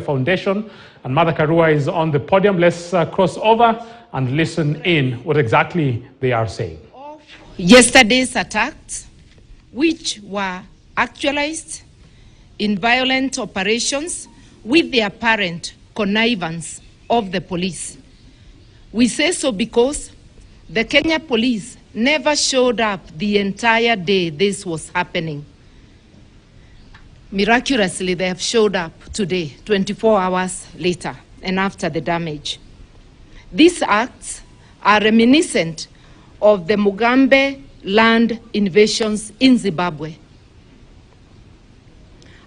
Foundation. And Martha Karua is on the podium. Let's cross over and listen in what exactly they are saying. Yesterday's attacks, which were actualized in violent operations with the apparent connivance of the police. We say so because the Kenya police never showed up the entire day this was happening. Miraculously, they have showed up today, 24 hours later and after the damage. These acts are reminiscent of the Mugabe land invasions in Zimbabwe.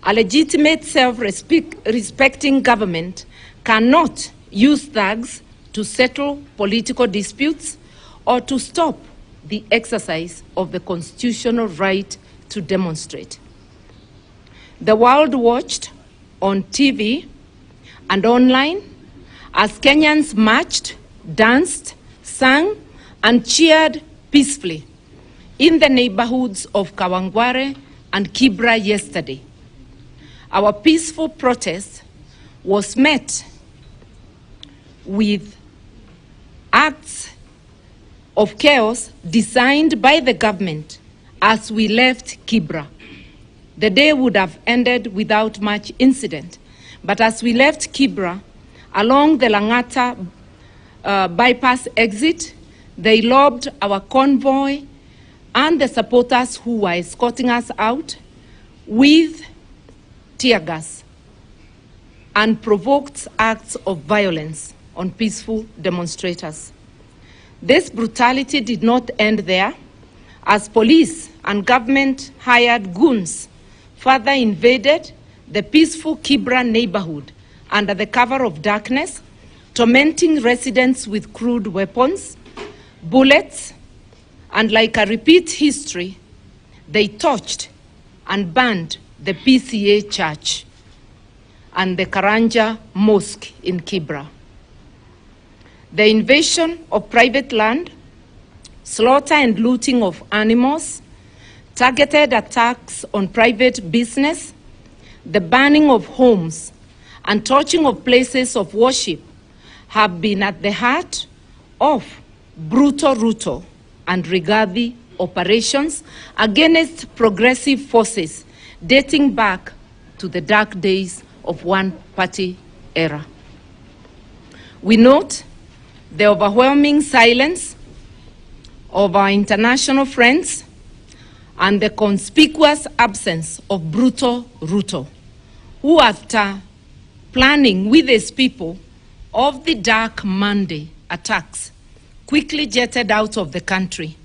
A legitimate self-respecting government cannot use thugs to settle political disputes or to stop the exercise of the constitutional right to demonstrate. The world watched on TV and online as Kenyans marched, danced, sang, and cheered peacefully in the neighborhoods of Kawangware and Kibra yesterday. Our peaceful protest was met with acts of chaos designed by the government as we left Kibra. The day would have ended without much incident, but as we left Kibra, along the Langata bypass exit, they lobbed our convoy and the supporters who were escorting us out with tear gas and provoked acts of violence on peaceful demonstrators. This brutality did not end there, as police and government hired goons further invaded the peaceful Kibra neighborhood under the cover of darkness, tormenting residents with crude weapons, bullets, and like a repeat history, they torched and burned the PCA church and the Karanja Mosque in Kibra. The invasion of private land, slaughter and looting of animals, targeted attacks on private business, the burning of homes, and torching of places of worship have been at the heart of brutal Ruto and Rigathi operations against progressive forces dating back to the dark days of one-party era. We note the overwhelming silence of our international friends and the conspicuous absence of brutal Ruto, who, after planning with his people of the Dark Monday attacks, quickly jetted out of the country.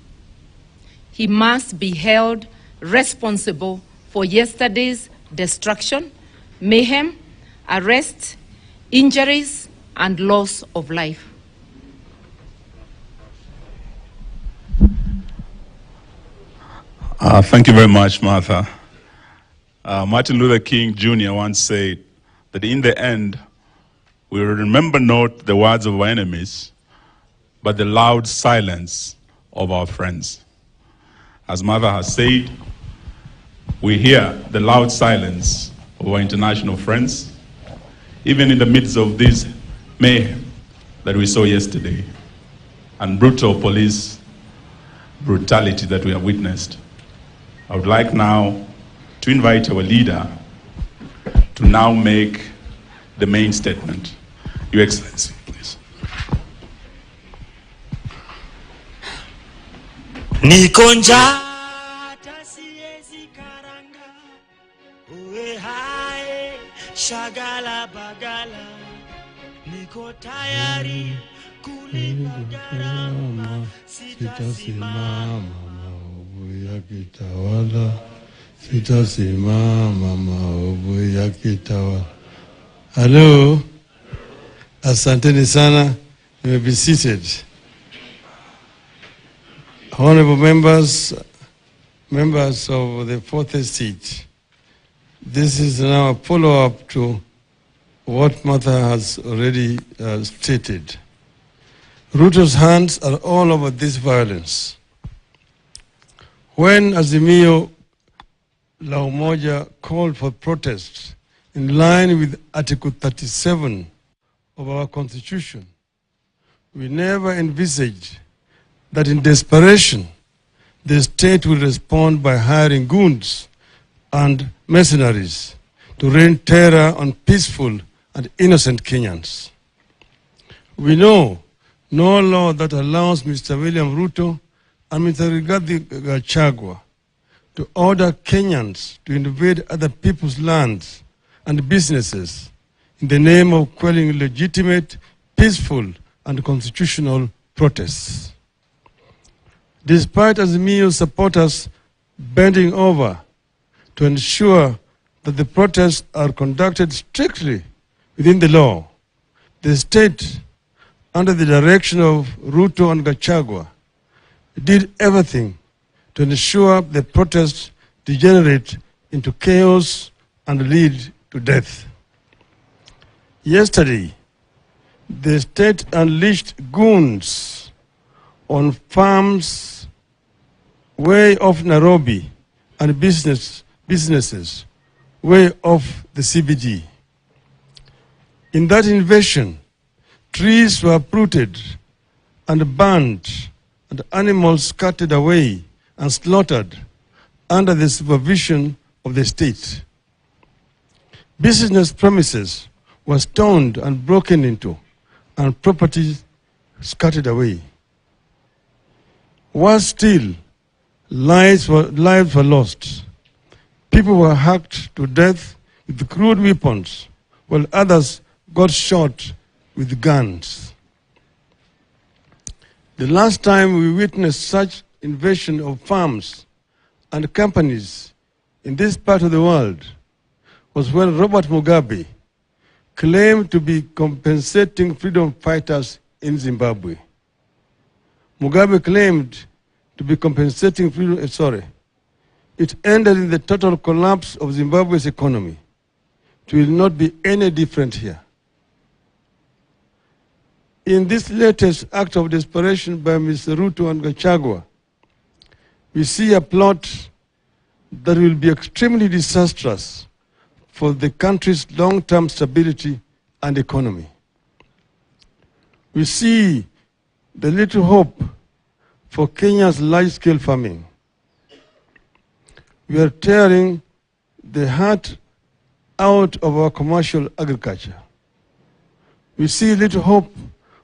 He must be held responsible for yesterday's destruction, mayhem, arrest, injuries, and loss of life. Thank you very much, Martha. Martin Luther King Jr. once said that in the end, we will remember not the words of our enemies, but the loud silence of our friends. As Martha has said, we hear the loud silence of our international friends, even in the midst of this mayhem that we saw yesterday, and brutal police brutality that we have witnessed. I would like now to invite our leader to now make the main statement. Your Excellency, please. Nikonja tasiezi karanga uwe hae shagala bagala niko tayari kulipa gharama sitasimama maovu yakitawala sitasimama maovu yakitawala. Hello. Asanteni sana. You may be seated. Honorable members of the fourth estate, this is now a follow-up to what Martha has already stated. Ruto's hands are all over this violence. When Azimio La Umoja called for protests in line with Article 37 of our Constitution, we never envisaged that in desperation, the state will respond by hiring goons and mercenaries to rain terror on peaceful and innocent Kenyans. We know no law that allows Mr. William Ruto and Mr. Rigathi Gachagua to order Kenyans to invade other people's lands and businesses in the name of quelling legitimate, peaceful, and constitutional protests. Despite Azimio supporters bending over to ensure that the protests are conducted strictly within the law, the state, under the direction of Ruto and Gachagua, did everything to ensure the protests degenerate into chaos and lead to death. Yesterday, the state unleashed goons on farms way off Nairobi and businesses way off the CBD. In that invasion, trees were uprooted and burned and animals scattered away and slaughtered under the supervision of the state. Business premises were stoned and broken into, and property scattered away. Worse still, lives were lost. People were hacked to death with crude weapons, while others got shot with guns. The last time we witnessed such invasion of farms and companies in this part of the world was when Robert Mugabe claimed to be compensating freedom fighters in Zimbabwe. Mugabe claimed to be compensating freedom, It ended in the total collapse of Zimbabwe's economy. It will not be any different here. In this latest act of desperation by Mr. Ruto and Gachagua, we see a plot that will be extremely disastrous for the country's long-term stability and economy. We see the little hope for Kenya's large-scale farming. We are tearing the heart out of our commercial agriculture. We see little hope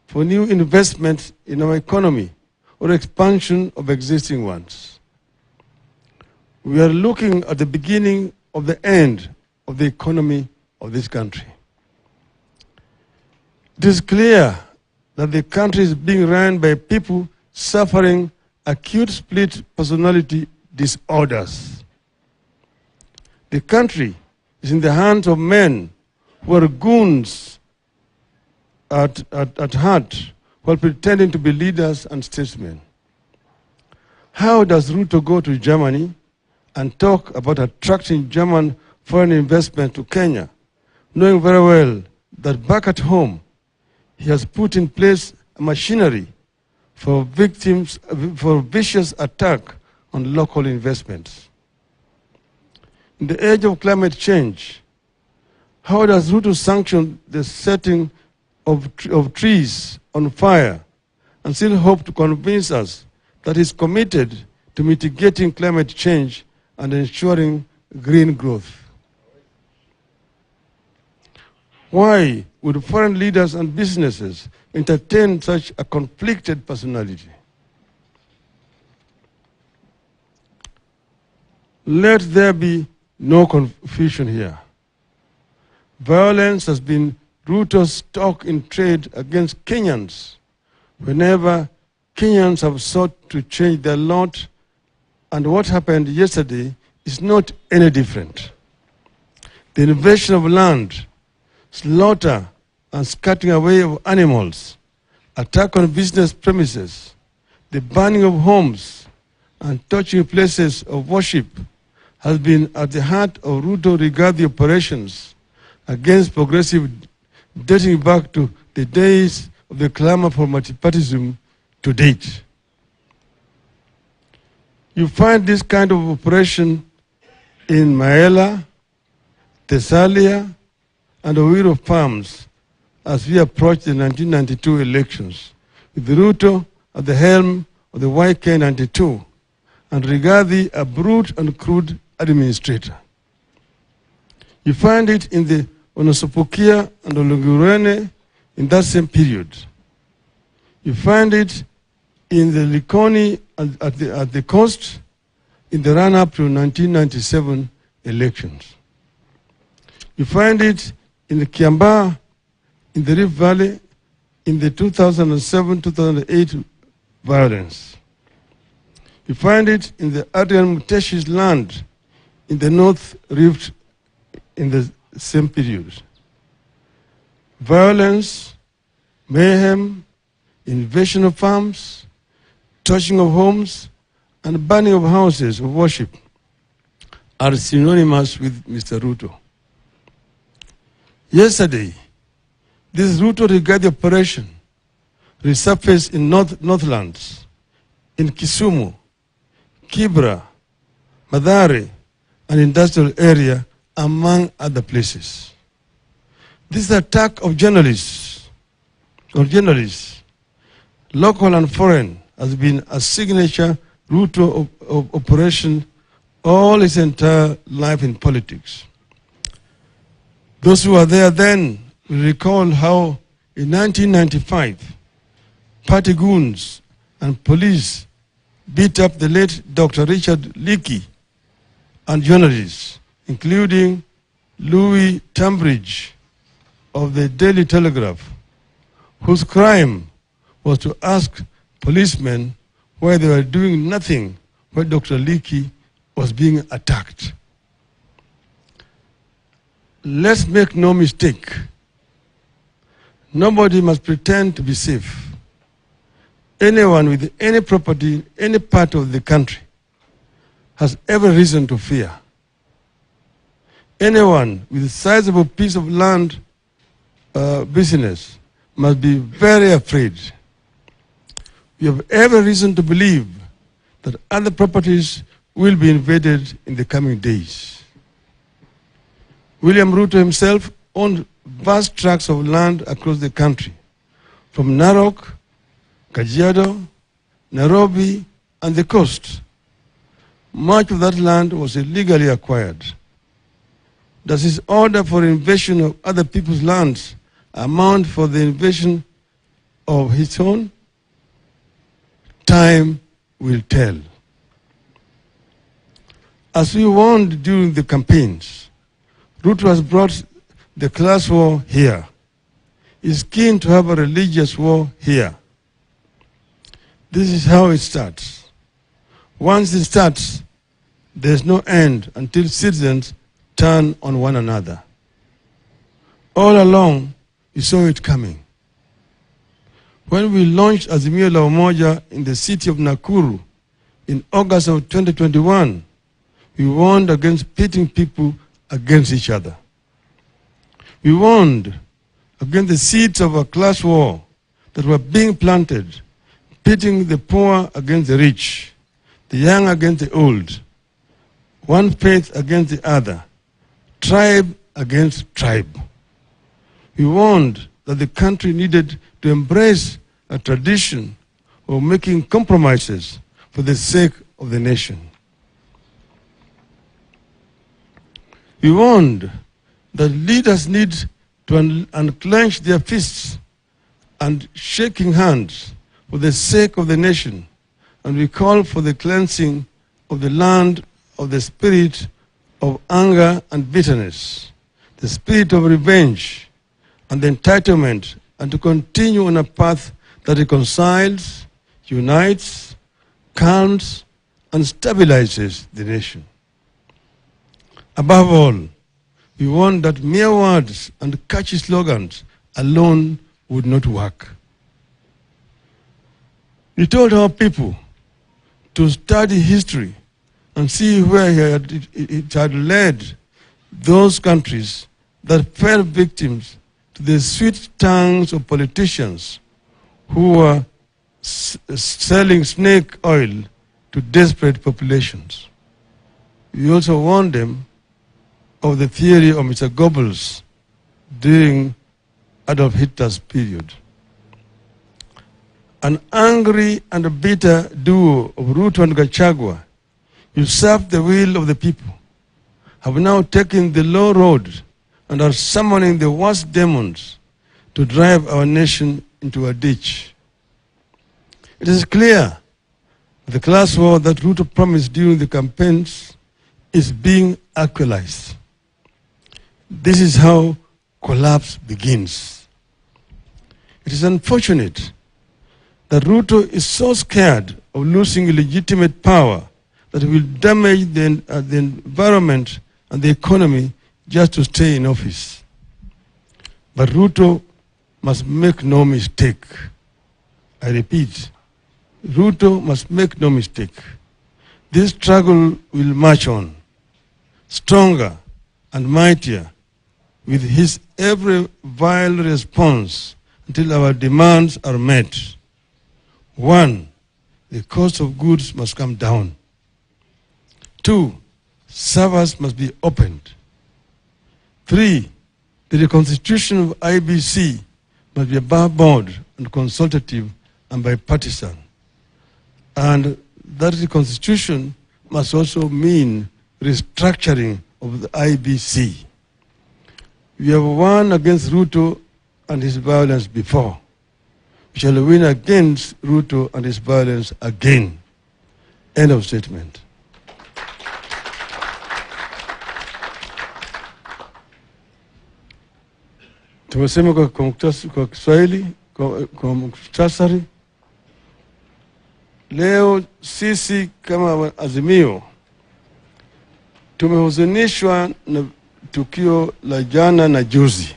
for new investments in our economy or expansion of existing ones. We are looking at the beginning of the end of the economy of this country. It is clear that the country is being run by people suffering acute split personality disorders. The country is in the hands of men who are goons at heart while pretending to be leaders and statesmen. How does Ruto go to Germany and talk about attracting German foreign investment to Kenya, knowing very well that back at home, he has put in place a machinery for vicious attack on local investments? In the age of climate change, how does Ruto sanction the setting of trees on fire and still hope to convince us that he's committed to mitigating climate change and ensuring green growth? Why would foreign leaders and businesses entertain such a conflicted personality? Let there be no confusion here. Violence has been Ruto's stock in trade against Kenyans whenever Kenyans have sought to change their lot, and what happened yesterday is not any different. The invasion of land, slaughter and scattering away of animals, attack on business premises, the burning of homes, and touching places of worship has been at the heart of Ruto Rigathi operations against progressive, dating back to the days of the clamor for multipartyism to date. You find this kind of operation in Maela, Thessalia, and Owiro farms as we approach the 1992 elections, with Ruto at the helm of the YK-92 and Rigathi a brute and crude administrator. You find it in the Onosopokia and Olugurene in that same period. You find it in the Likoni at the coast in the run-up to 1997 elections. You find it in the Kiambaa, in the Rift Valley, in the 2007-2008 violence. You find it in the Adrian Muteshi's land in the North Rift in the same period. Violence, mayhem, invasion of farms, torching of homes, and burning of houses of worship are synonymous with Mr. Ruto. Yesterday, this Ruto Rigathi operation resurfaced in Northlands, in Kisumu, Kibra, Mathare, and industrial area, among other places. This attack of journalists, local and foreign, has been a signature Ruto of operation all his entire life in politics. Those who were there then will recall how in 1995, party goons and police beat up the late Dr. Richard Leakey and journalists, including Louis Tambridge of the Daily Telegraph, whose crime was to ask policemen why they were doing nothing when Dr. Leakey was being attacked. Let's make no mistake. Nobody must pretend to be safe. Anyone with any property in any part of the country has every reason to fear. Anyone with a sizable piece of land business must be very afraid. We have every reason to believe that other properties will be invaded in the coming days. William Ruto himself owned vast tracts of land across the country, from Narok, Kajiado, Nairobi, and the coast. Much of that land was illegally acquired. Does his order for invasion of other people's lands amount for the invasion of his own? Time will tell. As we warned during the campaigns, Ruto has brought the class war here. He's keen to have a religious war here. This is how it starts. Once it starts, there's no end until citizens turn on one another. All along, we saw it coming. When we launched Azimio la Umoja in the city of Nakuru in August of 2021, we warned against pitting people against each other. We warned against the seeds of a class war that were being planted, pitting the poor against the rich, the young against the old, one faith against the other, tribe against tribe. We warned that the country needed to embrace a tradition of making compromises for the sake of the nation. We warned that leaders need to unclench their fists and shaking hands for the sake of the nation, and we call for the cleansing of the land of the spirit of anger and bitterness, the spirit of revenge and the entitlement, and to continue on a path that reconciles, unites, calms, and stabilizes the nation. Above all, we warn that mere words and catchy slogans alone would not work. We told our people to study history and see where it had led those countries that fell victims to the sweet tongues of politicians who were selling snake oil to desperate populations. We also warned them of the theory of Mr. Goebbels, during Adolf Hitler's period. An angry and bitter duo of Ruto and Gachagua, usurped the will of the people, have now taken the low road and are summoning the worst demons to drive our nation into a ditch. It is clear the class war that Ruto promised during the campaigns is being actualized. This is how collapse begins. It is unfortunate that Ruto is so scared of losing legitimate power that he will damage the environment and the economy just to stay in office. But Ruto must make no mistake. I repeat, Ruto must make no mistake. This struggle will march on, stronger and mightier, with his every vile response until our demands are met. 1, the cost of goods must come down. 2, servers must be opened. 3, the reconstitution of IBC must be above board and consultative and bipartisan. And that reconstitution must also mean restructuring of the IBC. We have won against Ruto and his violence before. We shall win against Ruto and his violence again. End of statement. Tumesema kwa Kiswahili, kwa muktasari. Leo sisi kama Azimio tumehuzunishwa na tukio la jana na juzi.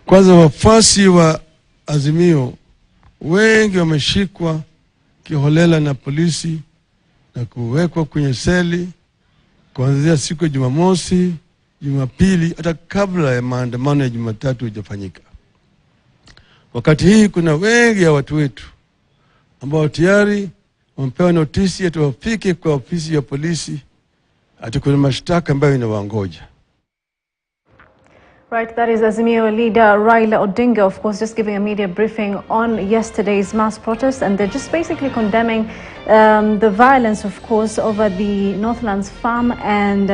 Kwanza wafuasi wa Azimio wengi wameshikwa kiholela na polisi na kuwekwa kwenye seli kuanzia siku ya Jumamosi, Jumapili, hata kabla ya maandamano ya Jumatatu hujafanyika. Wakati hii kuna wengi ya watu wetu ambao tayari wamepewa notisi ati wafike kwa ofisi ya polisi ati kuna mashtaka ambayo inawaongoja. Right, that is Azimio leader Raila Odinga, of course, just giving a media briefing on yesterday's mass protest, and they're just basically condemning the violence, of course, over the Northlands farm and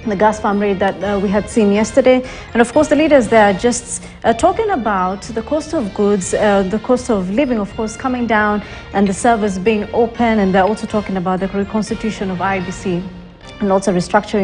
the gas farm raid that we had seen yesterday. And of course, the leaders there are just talking about the cost of goods, the cost of living, of course, coming down, and the servers being open, and they're also talking about the reconstitution of IBC and also restructuring